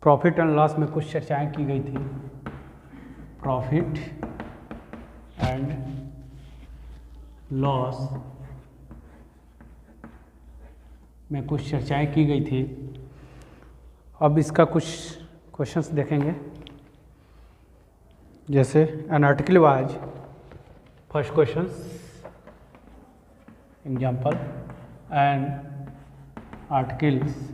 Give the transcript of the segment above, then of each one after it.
Profit and loss में कुछ चर्चाएं की गई थी। प्रॉफिट एंड लॉस में कुछ चर्चाएं की गई थी। अब इसका कुछ क्वेश्चंस देखेंगे। जैसे an article was, first questions example, an articles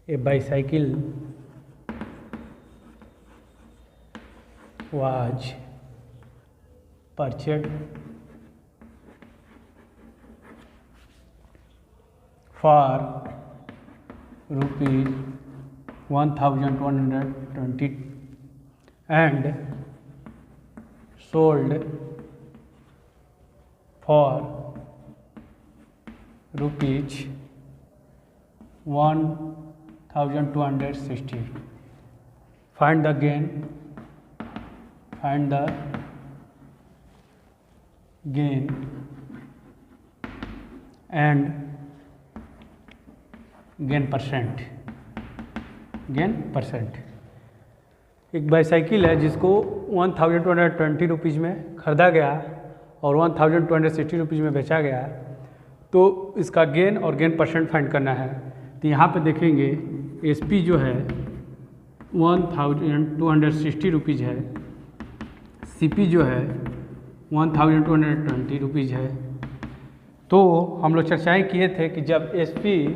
a bicycle was purchased for rupees 1,220 and sold for rupees 1,260. Find the gain and gain percent. एक बाईसाइकिल है जिसको 1,220 रुपीज़ में ख़रीदा गया और 1,260 रुपीज़ में बेचा गया, तो इसका गेन और गेन परसेंट फाइंड करना है। तो यहाँ पे देखेंगे एसपी जो है 1,260 रुपीज़ है, सीपी जो है 1,220 रुपीज़ है। तो हम लोग चर्चाएँ किए थे कि जब एसपी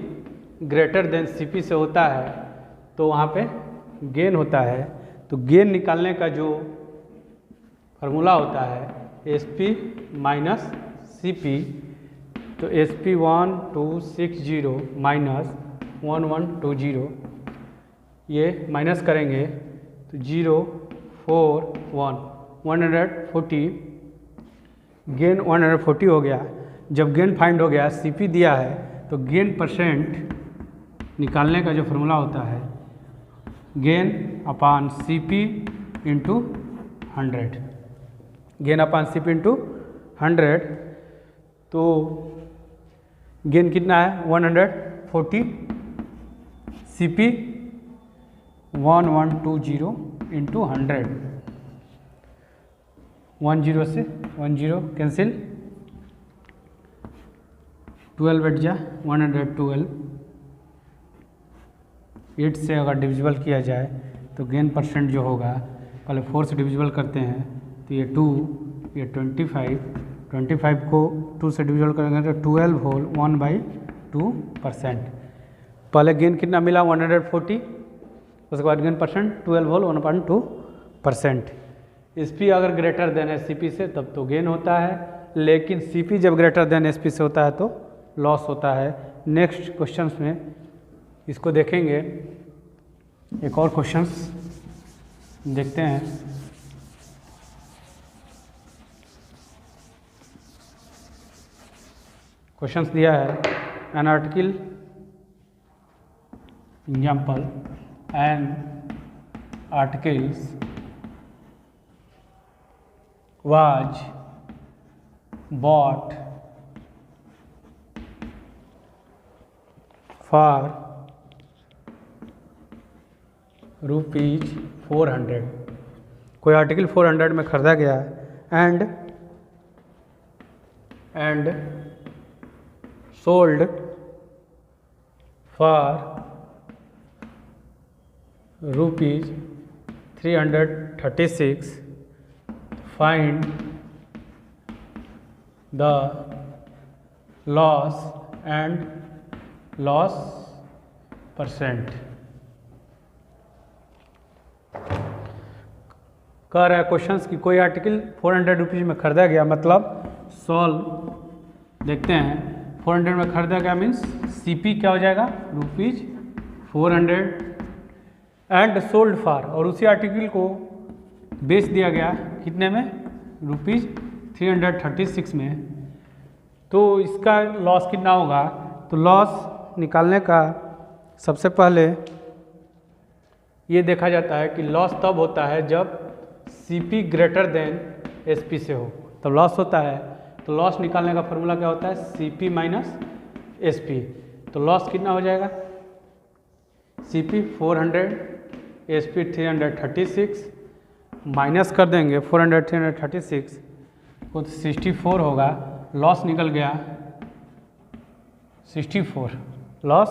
ग्रेटर देन सीपी से होता है तो वहाँ पे गेन होता है। तो गेन निकालने का जो फार्मूला होता है एसपी माइनस सीपी, तो एसपी 1260 माइनस 1120, ये माइनस करेंगे तो 041 140, गेन 140 हो गया। जब गेन फाइंड हो गया, सीपी दिया है, तो गेन परसेंट निकालने का जो फार्मूला होता है गेन अपान सीपी इंटू 100, गेन अपान सीपी इंटू 100। तो गेन कितना है 140, सीपी 1120 इंटू 100, 10 से 10 कैंसिल, 12 बैठ जा 112, 8 से अगर डिविजिबल किया जाए तो गेन परसेंट जो होगा, पहले 4 से डिविजिबल करते हैं तो ये 2, ये 25 को 2 से डिविजिबल करेंगे तो 12 होल 1/2%। पहले गेन कितना मिला 140, उसके बाद गेन परसेंट 12 होल 1/2%। एसपी अगर ग्रेटर देन है सीपी से तब तो गेन होता है, लेकिन सीपी जब ग्रेटर देन एसपी से होता है तो लॉस होता है। नेक्स्ट क्वेश्चंस में इसको देखेंगे। एक और क्वेश्चंस देखते हैं। क्वेश्चंस दिया है an article example, an articles was bought for rupees 400। कोई आर्टिकल 400 में ख़रीदा गया and sold for rupees 336। Find the loss and loss percent. कह रहा है क्वेश्चंस कि कोई आर्टिकल 400 रुपीज़ में ख़रीदा गया, मतलब सॉल्व देखते हैं। 400 में ख़रीदा गया मीन्स सीपी क्या हो जाएगा रुपीज 400 एंड सोल्ड फॉर, और उसी आर्टिकल को बेच दिया गया कितने में रुपीज 336 में। तो इसका लॉस कितना होगा, तो लॉस निकालने का सबसे पहले ये देखा जाता है कि लॉस तब होता है जब सीपी ग्रेटर देन SP से हो तब लॉस होता है। तो लॉस निकालने का फॉर्मूला क्या होता है, CP माइनस SP। तो लॉस कितना हो जाएगा, CP 400, SP 336, माइनस कर देंगे 400 336 को तो 64 होगा। लॉस निकल गया 64, लॉस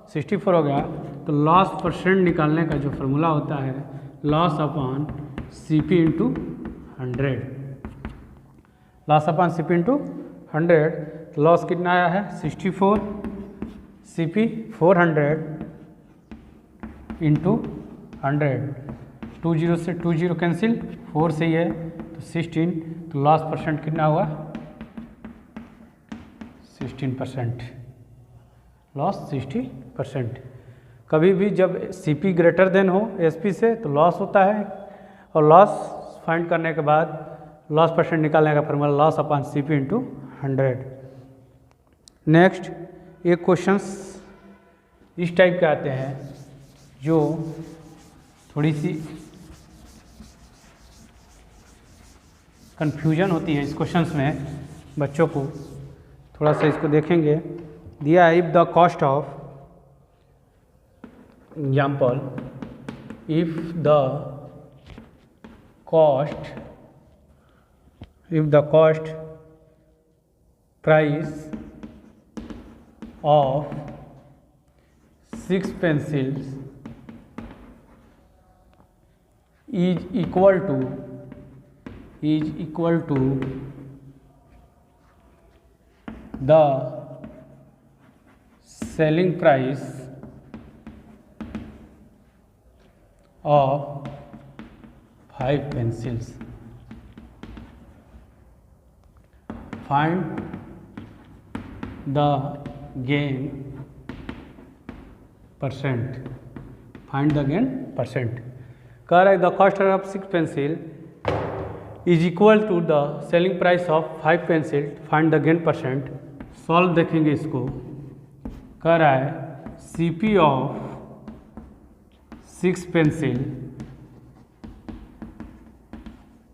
64 हो गया। तो लॉस परसेंट निकालने का जो फॉर्मूला होता है loss upon CP into 100, loss upon CP into 100। Loss कितना आया है 64, CP 400 इंटू 100, 20 से 20 कैंसिल, 4 से ही है तो 16। तो लॉस परसेंट कितना हुआ 16%, लॉस 60%। कभी भी जब CP ग्रेटर देन हो SP से तो लॉस होता है, और लॉस फाइंड करने के बाद लॉस परसेंट निकालने का formula loss upon CP into 100। Next एक क्वेश्चंस इस टाइप के आते हैं जो थोड़ी सी कन्फ्यूजन होती है इस क्वेश्चंस में, बच्चों को थोड़ा सा इसको देखेंगे। दिया if the cost of example, if the cost price of 6 pencils is equal to the selling price of 5 pencils. Find the gain percent. Find the gain percent. कह रहा है the cost of 6 pencil is equal to the selling price of 5 pencil, find the gain percent. Solve देखेंगे इसको। कह रहा है CP of 6 pencil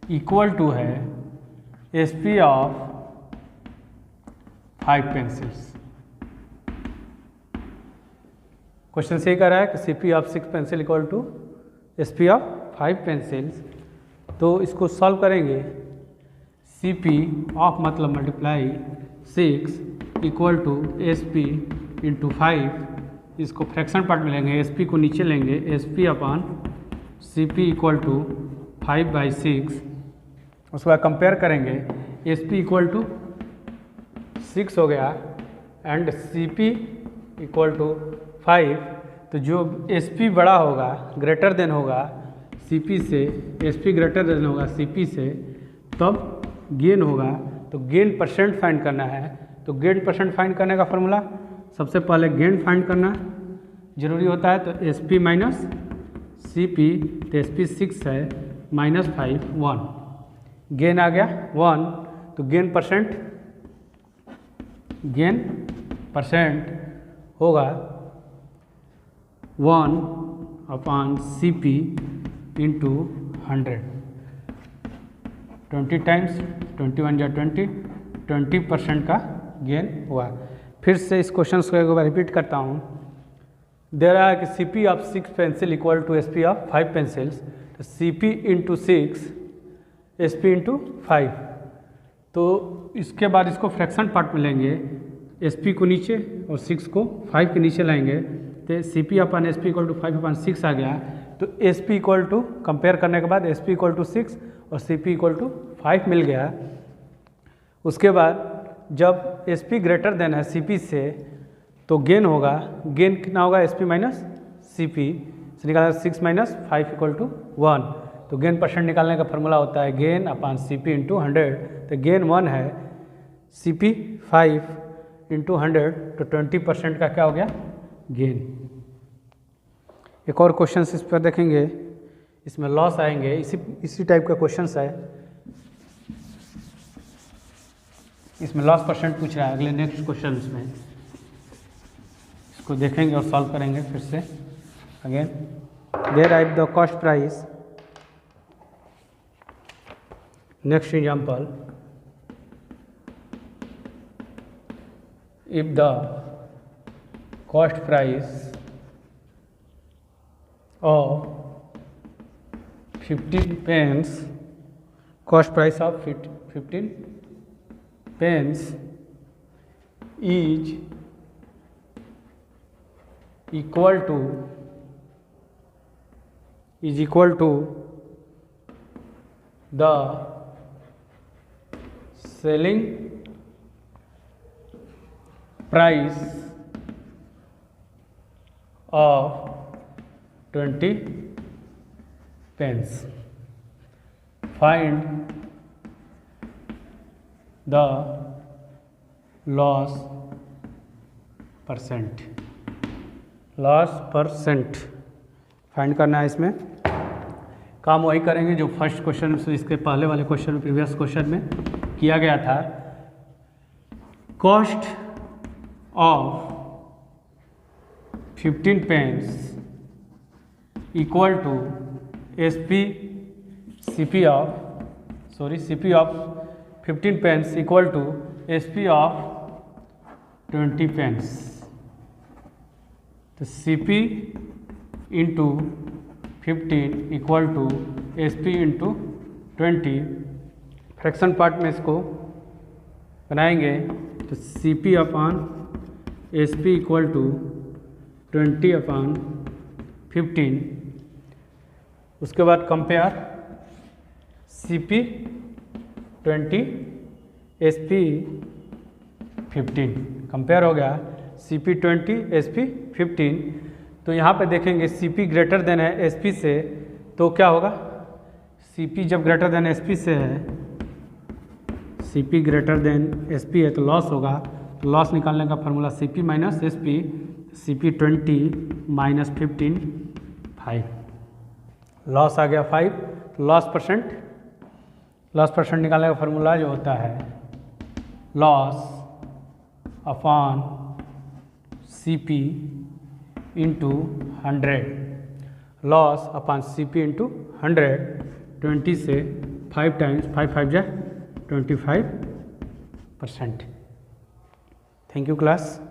equal to है SP of 5 pencils. Question से कह रहा है कि CP of 6 pencil equal to SP of 5 pencils. तो इसको सॉल्व करेंगे। CP ऑफ मतलब multiply 6 equal to SP into 5। इसको फ्रैक्शन पार्ट में लेंगे, SP को नीचे लेंगे, SP upon CP equal to 5/6। उसके बाद कंपेयर करेंगे, SP इक्वल टू 6 हो गया एंड CP इक्वल टू 5। तो जो SP बड़ा होगा ग्रेटर देन होगा CP से, SP ग्रेटर देन होगा CP से, तब गेन होगा। तो गेन परसेंट फाइंड करना है। तो गेन परसेंट फाइंड करने का फॉर्मूला सबसे पहले गेन फाइंड करना जरूरी होता है। तो SP माइनस CP, तो SP 6 है, माइनस 5 1, गेन आ गया 1। तो गेन परसेंट होगा 1 अपॉन CP इंटू 100। 20 टाइम्स 21 या 20% का गेन हुआ। फिर से इस क्वेश्चन को एक बार रिपीट करता हूँ। दे रहा है कि CP of 6 pencil equal to SP of 5 pencils. तो CP इंटू 6 SP इंटू 5। तो इसके बाद इसको फ्रैक्शन पार्ट में लेंगे, SP को नीचे और 6 को 5 के नीचे लाएंगे। तो CP upon SP equal to 5/6 आ गया। तो SP इक्वल टू कंपेयर करने के बाद SP इक्वल टू 6 और CP इक्वल टू 5 मिल गया। उसके बाद जब SP ग्रेटर देन है CP से तो गेन होगा। गेन कितना होगा SP माइनस CP से निकाला 6 माइनस 5 इक्वल टू 1। तो गेन परसेंट निकालने का फॉर्मूला होता है गेन अपॉन CP इंटू 100। तो गेन 1 है, CP 5 इंटू 100, तो 20% का क्या हो गया गेन। एक और क्वेश्चन इस पर देखेंगे, इसमें लॉस आएंगे। इसी टाइप का क्वेश्चन है, इसमें लॉस परसेंट पूछ रहा है। अगले नेक्स्ट क्वेश्चन में इसको देखेंगे और सॉल्व करेंगे फिर से। Again there right the cost price next example, if the cost price of 15 pence, cost price of 15 pence is equal to the selling price of 20 pence. Find the loss percent. Loss percent find करना है। इसमें काम वही करेंगे जो first question से, इसके पहले वाले क्वेश्चन में, प्रीवियस क्वेश्चन में किया गया था। Cost of 15 pence equal to CP of 15 pence equal to SP of 20 pence. तो CP into 15 equal to SP into 20। Fraction part में इसको बनाएंगे तो CP upon SP equal to 20 upon 15। उसके बाद कंपेयर CP 20 SP 15, कंपेयर हो गया CP 20 SP 15। तो यहाँ पे देखेंगे CP ग्रेटर देन है SP से, तो क्या होगा, CP जब ग्रेटर देन SP से है, CP ग्रेटर देन SP है तो लॉस होगा। तो लॉस निकालने का formula CP minus SP, CP 20 minus 15 5, loss आ गया 5। तो लॉस परसेंट निकालने का फार्मूला जो होता है loss upon CP into 100, loss upon CP into 100। 20 से 5 टाइम्स 5 5 जा 25%। Thank you class.